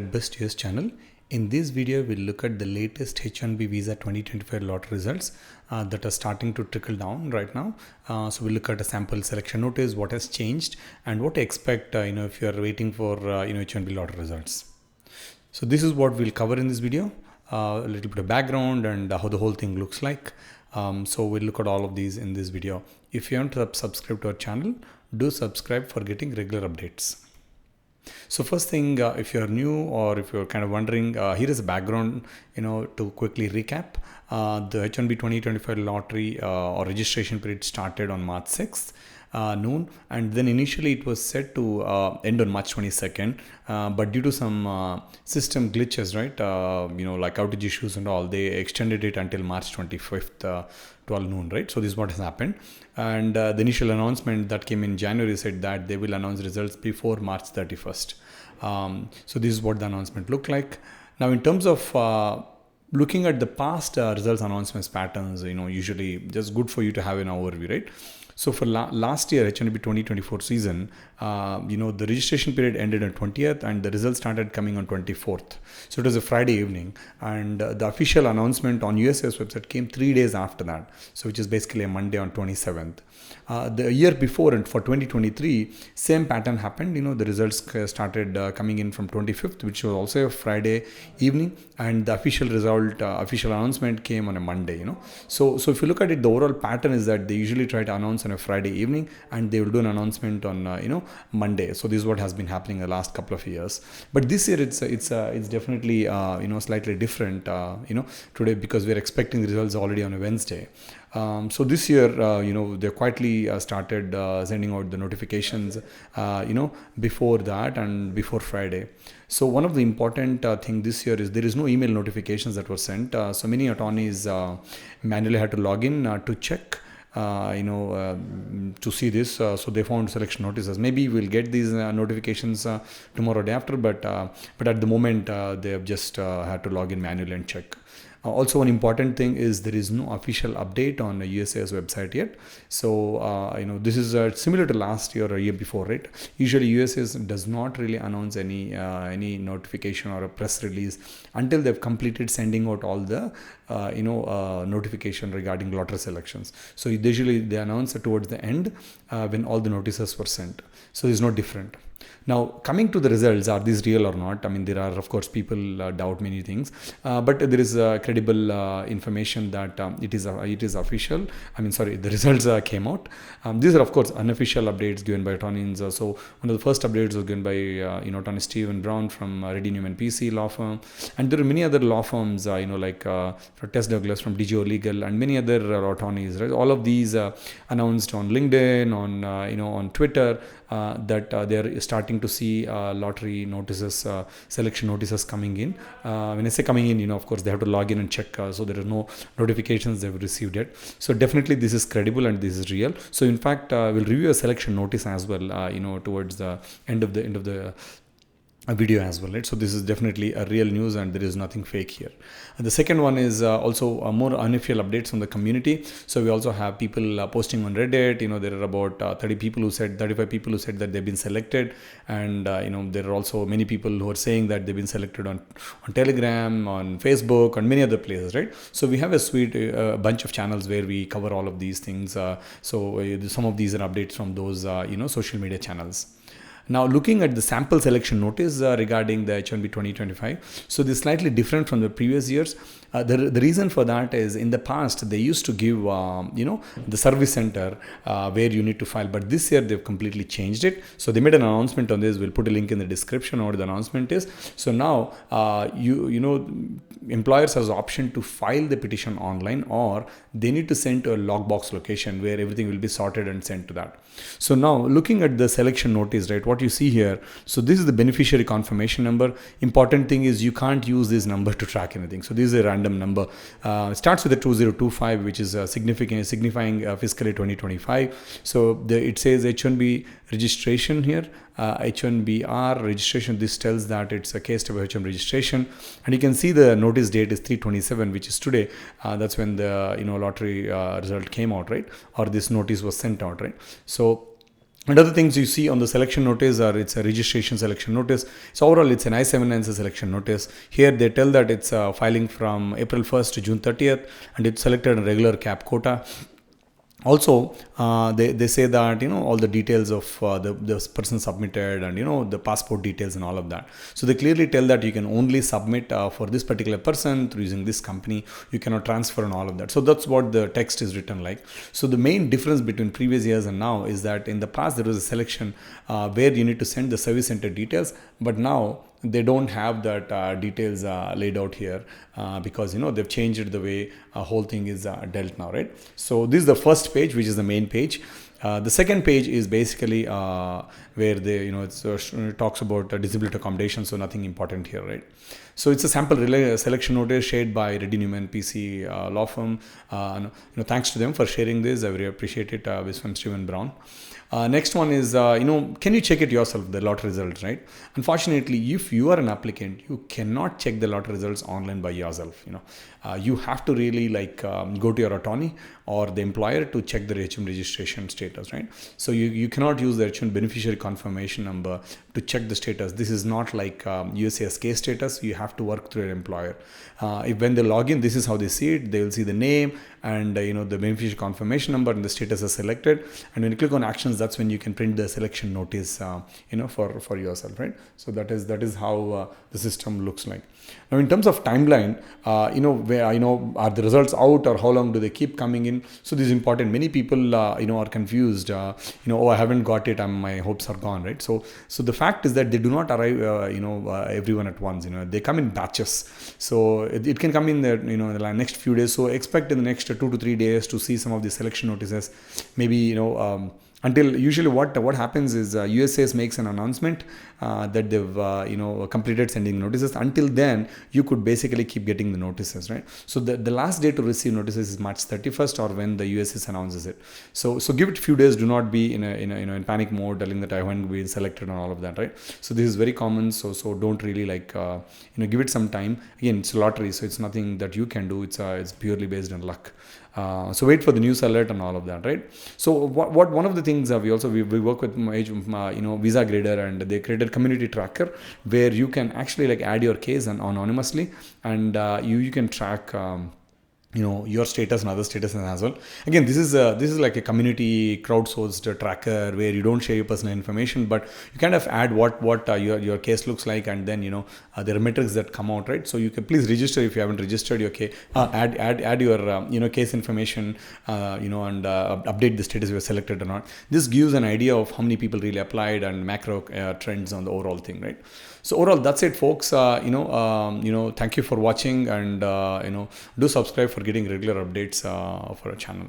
Best US channel. In this video, we'll look at the latest H1B visa 2025 lottery results that are starting to trickle down right now. So we'll look at a sample selection notice, what has changed, and what to expect. If you are waiting for H1B lottery results. So this is what we'll cover in this video. A little bit of background and how the whole thing looks like. So we'll look at all of these in this video. If you haven't subscribed to our channel, do subscribe for getting regular updates. So first thing, if you're new or if you're kind of wondering, here is a background, to quickly recap. The H1B 2025 lottery or registration period started on March 6th. Noon, and then initially it was set to end on March 22nd, but due to some system glitches, right, like outage issues and all, they extended it until March 25th, 12 noon, right? So this is what has happened. And the initial announcement that came in January said that they will announce results before March 31st. So this is what the announcement looked like. Now in terms of looking at the past results announcements patterns, usually just good for you to have an overview, right? So for last year, H1B 2024 season, the registration period ended on 20th and the results started coming on 24th. So it was a Friday evening, and the official announcement on USA's website came 3 days after that. So which is basically a Monday on 27th. The year before, and for 2023, same pattern happened. The results started coming in from 25th, which was also a Friday evening, and the official official announcement came on a Monday. So if you look at it, the overall pattern is that they usually try to announce on a Friday evening, and they will do an announcement on Monday. So this is what has been happening in the last couple of years. But this year it's definitely slightly different. Today, because we're expecting the results already on a Wednesday. So this year, they quietly started sending out the notifications, before that and before Friday. So one of the important thing this year is there is no email notifications that were sent. So many attorneys manually had to log in to check. To see this, so they found selection notices. Maybe we'll get these notifications tomorrow or day after, but at the moment they have just had to log in manually and check. Also, one important thing is there is no official update on the USA's website yet. So, this is similar to last year or a year before, right? Usually, USA's does not really announce any notification or a press release until they've completed sending out all the notification regarding lottery selections. So usually they announce it towards the end when all the notices were sent. So it's no different. Now, coming to the results, are these real or not? I mean, there are, of course, people doubt many things, but there is credible information that it is official. The results came out. These are, of course, unofficial updates given by attorneys. So one of the first updates was given by attorney Stephen Brown from Reddy Newman PC law firm, and there are many other law firms, like Tess Douglas from DGO Legal, and many other attorneys. Right, all of these announced on LinkedIn, on Twitter, that they are starting to see lottery notices, selection notices coming in. When I say coming in, of course, they have to log in and check. So there are no notifications they've received yet. So definitely this is credible and this is real. So in fact, we'll review a selection notice as well, towards the end of the video as well, right? So this is definitely a real news and there is nothing fake here. And the second one is also more unofficial updates from the community. So we also have people posting on Reddit. There are about 35 people who said that they've been selected, and there are also many people who are saying that they've been selected on Telegram, on Facebook, and many other places, right? So we have a sweet bunch of channels where we cover all of these things. So some of these are updates from those social media channels. Now, looking at the sample selection notice regarding the H1B 2025, so this is slightly different from the previous years. The reason for that is in the past they used to give the service center where you need to file, but this year they've completely changed it. So they made an announcement on this. We'll put a link in the description on what the announcement is. So now employers has the option to file the petition online, or they need to send to a lockbox location where everything will be sorted and sent to that. So now looking at the selection notice, right, what you see here, so this is the beneficiary confirmation number. Important thing is you can't use this number to track anything. So this is a random number. It starts with a 2025, which is signifying fiscal year 2025. So it says H1B registration here, H1BR registration. This tells that it's a case of H1 registration, and you can see the notice date is 3/27, which is today. That's when the lottery result came out, right? Or this notice was sent out, right? So And other things you see on the selection notice are it's a registration selection notice. So overall, it's an I-797 selection notice. Here they tell that it's filing from April 1st to June 30th, and it's selected a regular cap quota. Also, they say that all the details of the person submitted, and the passport details and all of that. So they clearly tell that you can only submit for this particular person through using this company. You cannot transfer and all of that. So that's what the text is written like. So the main difference between previous years and now is that in the past there was a selection where you need to send the service center details, but now they don't have that details laid out here because they've changed the way whole thing is dealt now, right? So this is the first page, which is the main page. The second page is basically where they it talks about disability accommodation, so nothing important here, right? So it's a sample selection notice shared by Reddy Newman PC law firm. Thanks to them for sharing this. I very appreciate it. This from Stephen Brown. Next one is, can you check it yourself, the lottery results, right? Unfortunately, if you are an applicant, you cannot check the lottery results online by yourself. You have to really go to your attorney or the employer to check the H1 registration status, right? So you cannot use the H1 beneficiary confirmation number to check the status. This is not like USCIS case status. You have to work through your employer. When they log in, this is how they see it. They will see the name and the beneficiary confirmation number, and the status is selected. And when you click on actions, that's when you can print the selection notice for yourself, right? So that is how the system looks like. Now in terms of timeline, where are the results out, or how long do they keep coming in? So this is important. Many people are confused. Oh, I haven't got it, my hopes are gone, right? So the fact is that they do not arrive everyone at once. They come in batches. So it can come in the next few days. So expect in the next 2 to 3 days to see some of the selection notices. Maybe until usually what happens is USCIS makes an announcement that they've completed sending notices. Until then, you could basically keep getting the notices, right? So the last day to receive notices is March 31st, or when the USCIS announces it. So give it a few days. Do not be in panic mode, telling that I haven't been selected and all of that, right? So this is very common. So don't really give it some time. Again, it's a lottery, so it's nothing that you can do. It's purely based on luck. So wait for the news alert and all of that, right? So what one of the things we work with Visa Grader, and they created community tracker where you can actually add your case anonymously, and you can track your status and other statuses as well. Again, this is like a community crowdsourced tracker where you don't share your personal information, but you kind of add what your case looks like, and then there are metrics that come out, right? So you can please register if you haven't registered your case. Add your case information, and update the status you were selected or not. This gives an idea of how many people really applied and macro trends on the overall thing, right? So overall, that's it, folks. Thank you for watching, and do subscribe for getting regular updates for our channel.